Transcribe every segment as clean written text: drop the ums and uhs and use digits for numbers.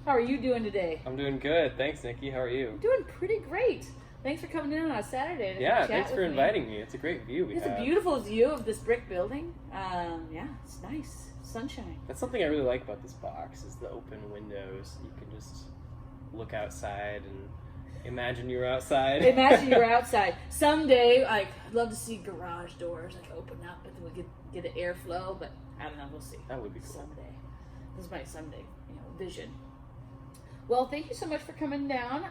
How are you doing today? I'm doing good. Thanks, Nikki. How are you? I'm doing pretty great. Thanks for coming in on a Saturday to chat thanks for with inviting me. It's a great view we have. It's a beautiful view of this brick building. Yeah, it's nice. Sunshine. That's something I really like about this box is the open windows. You can just look outside and imagine you're outside. Imagine you're outside. Someday, I'd love to see garage doors open up and we could get an airflow, but I don't know. We'll see. That would be cool. Someday. This is my someday, vision. Well, thank you so much for coming down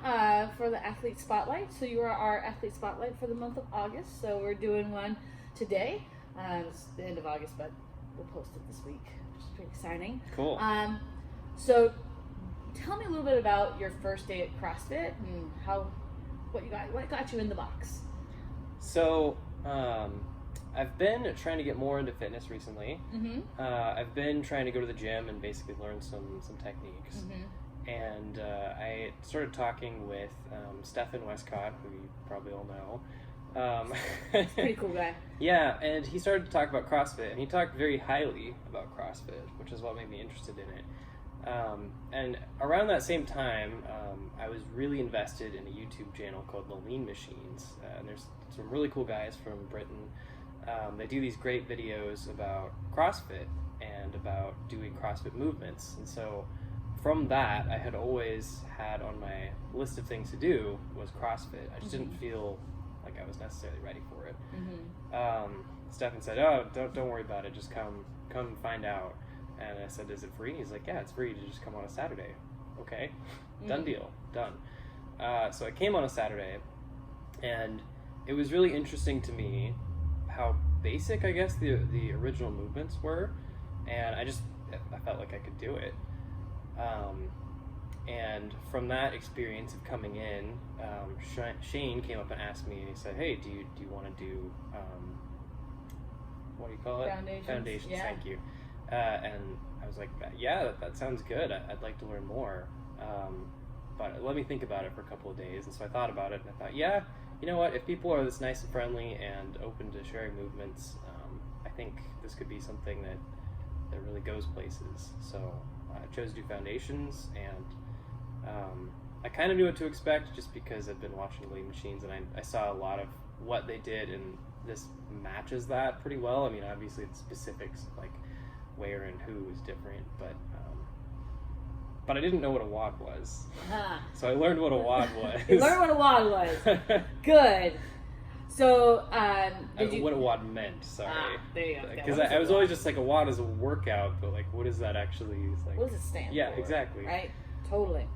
for the Athlete Spotlight. So you are our Athlete Spotlight for the month of August. So we're doing one today. It's the end of August, but we'll post it this week, which is pretty exciting. Cool. So tell me a little bit about your first day at CrossFit and what got you in the box. So I've been trying to get more into fitness recently. Mm-hmm. I've been trying to go to the gym and basically learn some techniques. Mm-hmm. And I started talking with Stefan Westcott, who you probably all know. He's a pretty cool guy. Yeah, and he started to talk about CrossFit, and he talked very highly about CrossFit, which is what made me interested in it. And around that same time, I was really invested in a YouTube channel called The Lean Machines, and there's some really cool guys from Britain. They do these great videos about CrossFit and about doing CrossFit movements, and so from that, I had always had on my list of things to do was CrossFit. I just didn't feel like I was necessarily ready for it. Mm-hmm. Stefan said, "Oh, don't worry about it. Just come find out." And I said, "Is it free?" He's like, "Yeah, it's free to just come on a Saturday." Okay, done deal, done. So I came on a Saturday, and it was really interesting to me how basic, I guess, the original movements were, and I felt like I could do it. And from that experience of coming in, Shane came up and asked me, and he said, "Hey, do you want to do what do you call it? Foundations." Yeah. Thank you. And I was like, "Yeah, that sounds good. I'd like to learn more, but let me think about it for a couple of days." And so I thought about it, and I thought, yeah, you know what? If people are this nice and friendly and open to sharing movements, I think this could be something that really goes places. So I chose to do foundations, and I kind of knew what to expect just because I'd been watching Lean Machines, and I saw a lot of what they did, and this matches that pretty well. I mean, obviously the specifics like where and who is different, but I didn't know what a WOD was. So I learned what a WOD was. You learned what a WOD was. Good. So, what a WOD meant, sorry. There you go. Because I was always just like, a WOD is a workout, but like, what does that actually like? What does it stand for? Yeah, exactly. Right? Totally.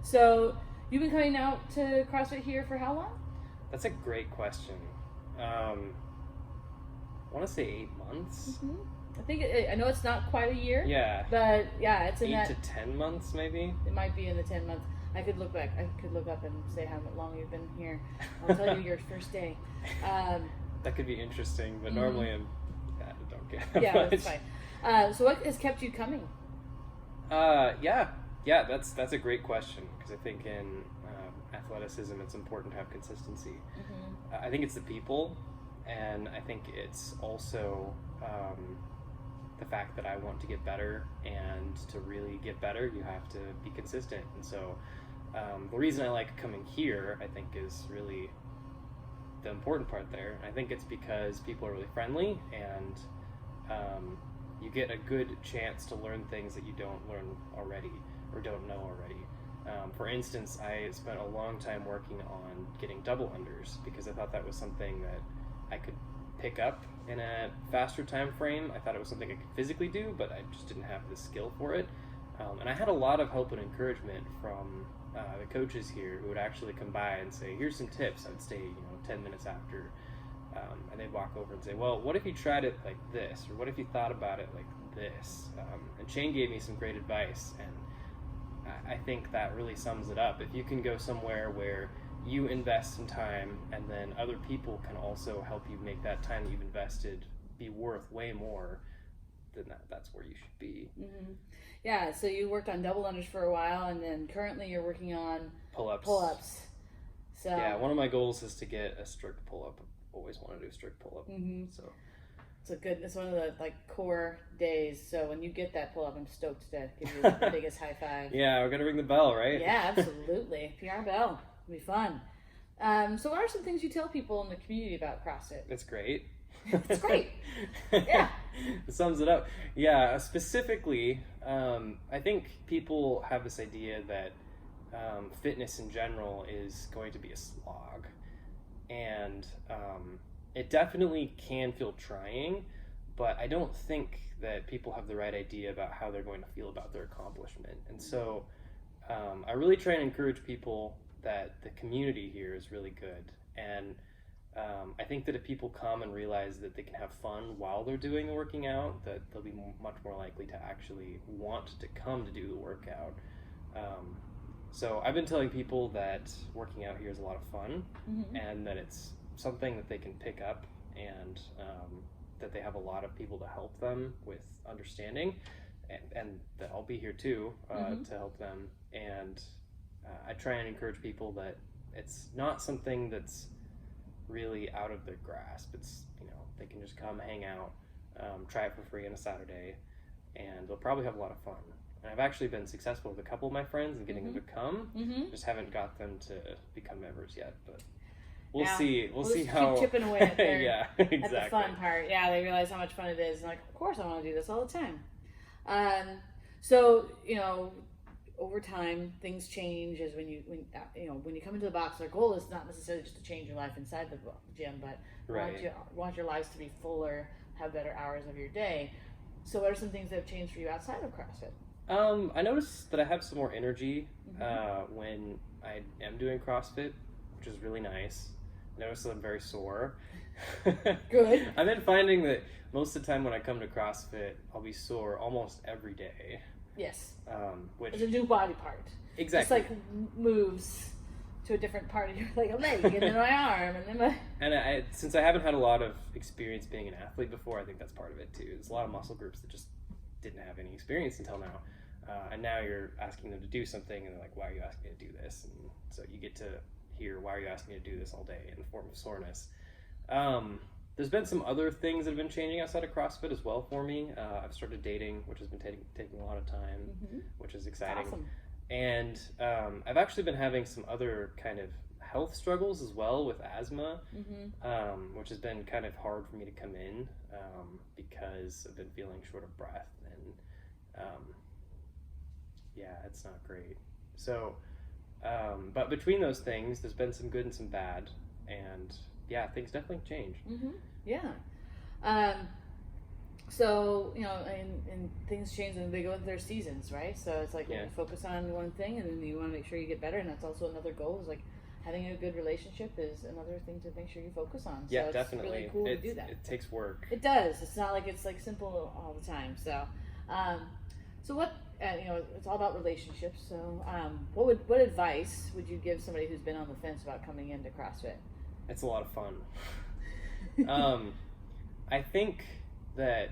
So, you've been coming out to CrossFit here for how long? That's a great question. I want to say 8 months. Mm-hmm. I know it's not quite a year. Yeah. But yeah, it's in 8 to 10 months, maybe. It might be in the 10 months. I could look back. I could look up and say how long you've been here. I'll tell you your first day. That could be interesting, but normally I don't get that yeah, much. that's fine. So what has kept you coming? Yeah, that's a great question, because I think in athleticism it's important to have consistency. Mm-hmm. I think it's the people, and I think it's also the fact that I want to get better, and to really get better you have to be consistent. And so the reason I like coming here, I think, is really the important part there. I think it's because people are really friendly, and you get a good chance to learn things that you don't learn already or don't know already. For instance, I spent a long time working on getting double unders because I thought that was something that I could pick up in a faster time frame. I thought it was something I could physically do, but I just didn't have the skill for it. And I had a lot of help and encouragement from the coaches here who would actually come by and say, "Here's some tips." I'd stay 10 minutes after, and they'd walk over and say, "Well, what if you tried it like this, or what if you thought about it like this?" And Shane gave me some great advice, and I think that really sums it up. If you can go somewhere where you invest some time, and then other people can also help you make that time that you've invested be worth way more, then that's where you should be. Mm-hmm. Yeah, so you worked on double unders for a while, and then currently you're working on pull-ups. So yeah, one of my goals is to get a strict pull-up. I've always wanted to do a strict pull-up. Mm-hmm. So It's one of the like core days. So when you get that pull up, I'm stoked to give you the biggest high five. Yeah, we're gonna ring the bell, right? Yeah, absolutely. PR bell. It'll be fun. So what are some things you tell people in the community about CrossFit? It's great. It's great. Yeah. It sums it up. Yeah, specifically, I think people have this idea that fitness in general is going to be a slog. And it definitely can feel trying, but I don't think that people have the right idea about how they're going to feel about their accomplishment. And so I really try and encourage people that the community here is really good. And I think that if people come and realize that they can have fun while they're doing the working out, that they'll be much more likely to actually want to come to do the workout. So I've been telling people that working out here is a lot of fun, and that it's something that they can pick up, and that they have a lot of people to help them with understanding, and that I'll be here too to help them. And I try and encourage people that it's not something that's really out of their grasp. It's, they can just come hang out, try it for free on a Saturday, and they'll probably have a lot of fun. And I've actually been successful with a couple of my friends in getting them to come. Just haven't got them to become members yet, but we'll see. We'll see how. Keep chipping away at their, yeah, exactly. At the fun part. Yeah, they realize how much fun it is, and like, of course, I want to do this all the time. So over time, things change. As when you come into the box, our goal is not necessarily just to change your life inside the gym, but want your lives to be fuller, have better hours of your day. So, what are some things that have changed for you outside of CrossFit? I noticed that I have some more energy when I am doing CrossFit, which is really nice. I noticed that I'm very sore. Good. I've been finding that most of the time when I come to CrossFit, I'll be sore almost every day. Yes. Which it's a new body part. Exactly. It's like moves to a different part of your, like a leg, and then my arm, and then my... And since I haven't had a lot of experience being an athlete before, I think that's part of it too. There's a lot of muscle groups that just didn't have any experience until now. And now you're asking them to do something, and they're like, why are you asking me to do this? And so you get to hear, why are you asking me to do this all day, in the form of soreness. There's been some other things that have been changing outside of CrossFit as well for me. I've started dating, which has been taking a lot of time, which is exciting. Awesome. And I've actually been having some other kind of health struggles as well with asthma, which has been kind of hard for me to come in because I've been feeling short of breath, and yeah, it's not great. So, but between those things, there's been some good and some bad, and yeah, things definitely change. Yeah. So, and things change when they go into their seasons, right? So it's like you focus on one thing, and then you want to make sure you get better, and that's also another goal, is like having a good relationship is another thing to make sure you focus on. So it's definitely. Really cool to do that. It takes work. It does. It's not like it's like simple all the time. So, so what, it's all about relationships. So, what advice would you give somebody who's been on the fence about coming into CrossFit? It's a lot of fun. I think that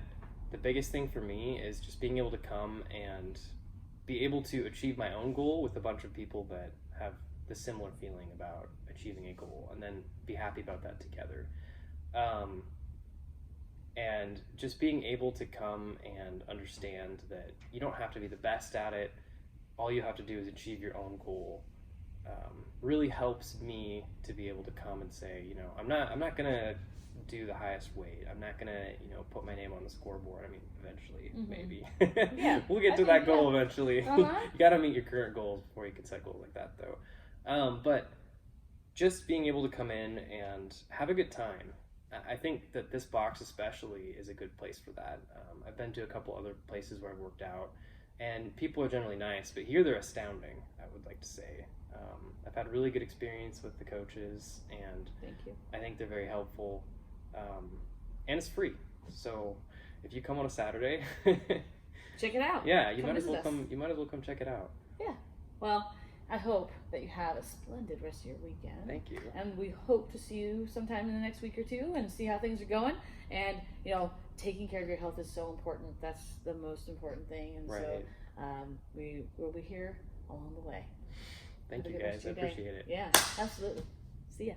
the biggest thing for me is just being able to come and be able to achieve my own goal with a bunch of people that have the similar feeling about achieving a goal, and then be happy about that together. And just being able to come and understand that you don't have to be the best at it. All you have to do is achieve your own goal. Really helps me to be able to come and say, I'm not gonna do the highest weight. I'm not gonna, put my name on the scoreboard. I mean, eventually, maybe. Yeah, we'll get to that goal eventually. You gotta meet your current goals before you can set goals like that, though. But just being able to come in and have a good time. I think that this box especially is a good place for that. I've been to a couple other places where I've worked out, and people are generally nice, but here they're astounding, I would like to say. I've had a really good experience with the coaches, and thank you. I think they're very helpful, and it's free. So if you come on a Saturday, check it out. Yeah, you might as well come. You might as well come check it out. Yeah. Well, I hope that you have a splendid rest of your weekend. Thank you. And we hope to see you sometime in the next week or two and see how things are going. And taking care of your health is so important. That's the most important thing. And so we will be here along the way. Thank you, guys. I appreciate it. Yeah, absolutely. See ya.